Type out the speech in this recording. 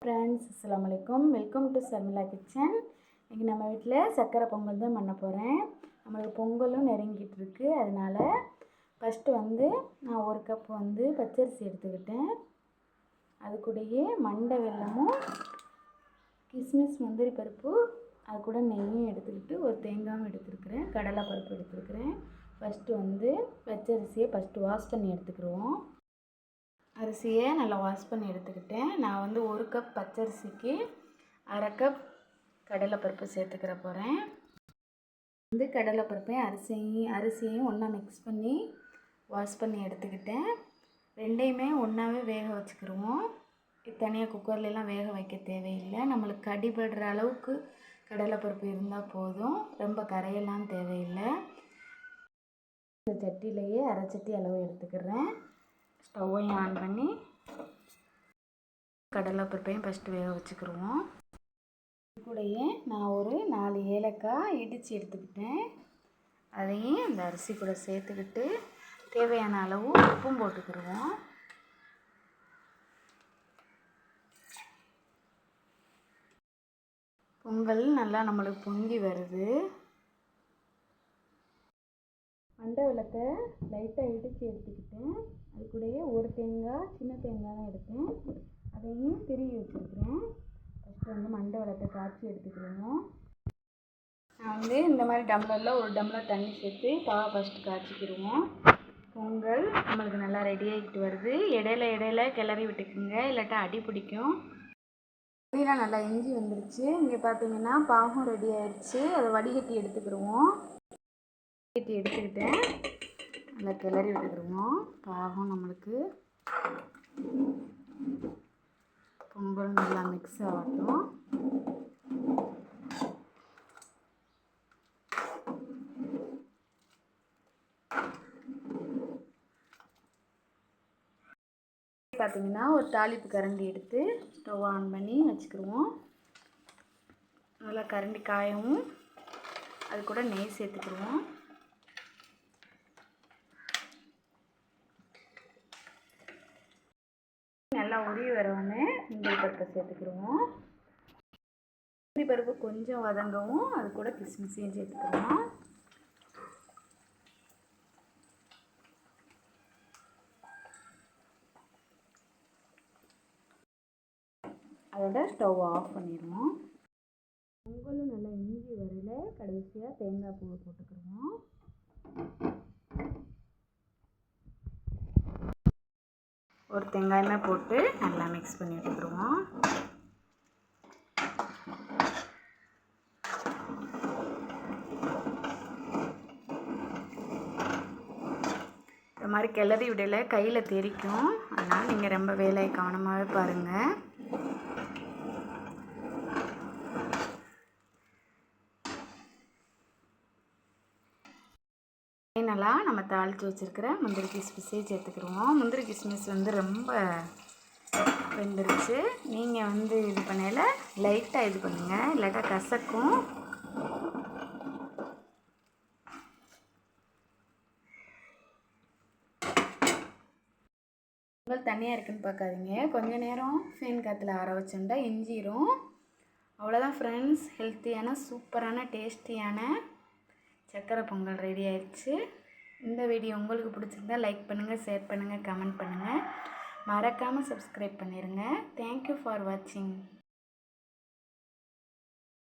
Friends, அஸ்ஸலாமு அலைக்கும். Welcome to Sharmila kitchen. இன்றைக்கி நம்ம வீட்டில் சர்க்கரை பொங்கல் தான் பண்ண போகிறேன். நம்மளுக்கு பொங்கலும் நெருங்கிட்டு இருக்குது. அதனால் ஃபஸ்ட்டு நான் 1 கப் பச்சரிசி எடுத்துக்கிட்டேன். அது கூடயே மண்டை வெல்லமும் கிஸ்மிஸ் முந்திரி பருப்பு அது கூட நெய்யும் எடுத்துக்கிட்டு ஒரு தேங்காயும் எடுத்துருக்கிறேன். கடலை பருப்பு எடுத்துருக்கிறேன். ஃபஸ்ட்டு பச்சரிசியை வாஷ் பண்ணி எடுத்துக்கிடுவோம். அரிசியை நல்லா வாஷ் பண்ணி எடுத்துக்கிட்டேன். நான் 1 கப் பச்சரிசிக்கு 1/2 கப் கடலைப்பருப்பு சேர்த்துக்கிற போகிறேன். கடலைப்பருப்பையும் அரிசியையும் ஒன்றா மிக்ஸ் பண்ணி வாஷ் பண்ணி எடுத்துக்கிட்டேன். ரெண்டையுமே ஒன்றாவே வேக வச்சுக்கிடுவோம். தனியாக குக்கர்லாம் வேக வைக்க தேவையில்லை. நம்மளுக்கு கடிபடுற அளவுக்கு கடலைப்பருப்பு இருந்தால் போதும், ரொம்ப கரையெல்லாம் தேவையில்லை. இந்த சட்டியிலையே அரை சட்டி அளவு எடுத்துக்கிறேன். ஸ்டவ்வையும் ஆன் பண்ணி கடலைப்பருப்பையும் ஃபஸ்ட்டு வேக வச்சுக்கிடுவோம். கூடயே நான் ஒரு 4 ஏலக்காய் இடித்து எடுத்துக்கிட்டேன். அதையும் இந்த அரிசி கூட சேர்த்துக்கிட்டு தேவையான அளவு உப்பும் போட்டுக்கிடுவோம். பொங்கல் நல்லா நம்மளுக்கு பொங்கி வருது. மண்டை வெல்லத்தை லைட்டாக இடித்து எடுத்துக்கிட்டேன். அது கூடயே ஒரு தேங்காய், சின்ன தேங்காய் தான் எடுத்தேன். அதையும் திருவி வச்சுருக்கிறேன். ஃபஸ்ட்டு மண்டை வெல்லத்தை காய்ச்சி எடுத்துக்கிடுவோம். நான் இந்த மாதிரி டம்ளரில் 1 டம்ளர் தண்ணி சேர்த்து ஃபஸ்ட்டு காய்ச்சிக்கிடுவோம். பொங்கல் நம்மளுக்கு நல்லா ரெடி ஆகிட்டு வருது. இடையில கிளறி விட்டுக்குங்க, இல்லாட்டா அடி பிடிக்கும். புதினா நல்லா இஞ்சி வந்துருச்சு. இங்கே பார்த்தீங்கன்னா பாகும் ரெடி ஆயிடுச்சு. அதை வடிகட்டி எடுத்துக்கிடுவோம். எடுத்துக்கிட்டேன். நல்லா கிளறி விட்டுக்கிடுவோம். பாகம் நம்மளுக்கு பொங்கல் நல்லா மிக்ஸ் ஆகட்டும். பார்த்தீங்கன்னா ஒரு தாளிப்பு கரண்டி எடுத்து ஸ்டவ் ஆன் பண்ணி வச்சுக்கிடுவோம். நல்லா கரண்டி காயவும் அது கூட நெய் சேர்த்துக்கிடுவோம். நல்லா உருவி வரவுன்னு முந்திரி பருப்பை சேர்த்துக்கிடுவோம். முந்திரி பருப்பு கொஞ்சம் வதங்கவும் அது கூட கிஸ்மிஸையும் சேர்த்துக்கிடுவோம். அதோட ஸ்டவ் ஆஃப் பண்ணிடுவோம். பொங்கலும் நல்லா இஞ்சி வரையில் கடைசியாக தேங்காய் பூவை போட்டுக்கிடுவோம். ஒரு தேங்காயுமே போட்டு நல்லா மிக்ஸ் பண்ணி விட்டுக்கிடுவோம். இந்த மாதிரி கிளறி விடல கையில் தெரிக்கும். அதனால் நீங்கள் ரொம்ப வேலையை கவனமாகவே பாருங்கள். ஃபைனலாக நம்ம தாளித்து வச்சுருக்கிற முந்திரி கிஸ்மிஸே சேர்த்துக்கிடுவோம். முந்திரி கிஸ்மிஸ் ரொம்ப வெந்துருச்சு. நீங்கள் இது பண்ணல லைட்டாக இது பண்ணுங்கள், இல்லாட்டா கசக்கும். பொங்கல் தனியாக இருக்குன்னு பார்க்காதீங்க. கொஞ்சம் நேரம் ஃபேன் காற்றுல ஆற வச்சுட்டா இஞ்சிரும். அவ்வளோதான் ஃப்ரெண்ட்ஸ், ஹெல்த்தியான சூப்பரான டேஸ்டியான சக்கரை பொங்கல் ரெடி ஆயிடுச்சு. இந்த வீடியோ உங்களுக்கு பிடிச்சிருந்தா லைக் பண்ணுங்கள், ஷேர் பண்ணுங்கள், கமெண்ட் பண்ணுங்கள். மறக்காமல் சப்ஸ்கிரைப் பண்ணிடுங்க. தேங்க்யூ ஃபார் வாட்சிங்.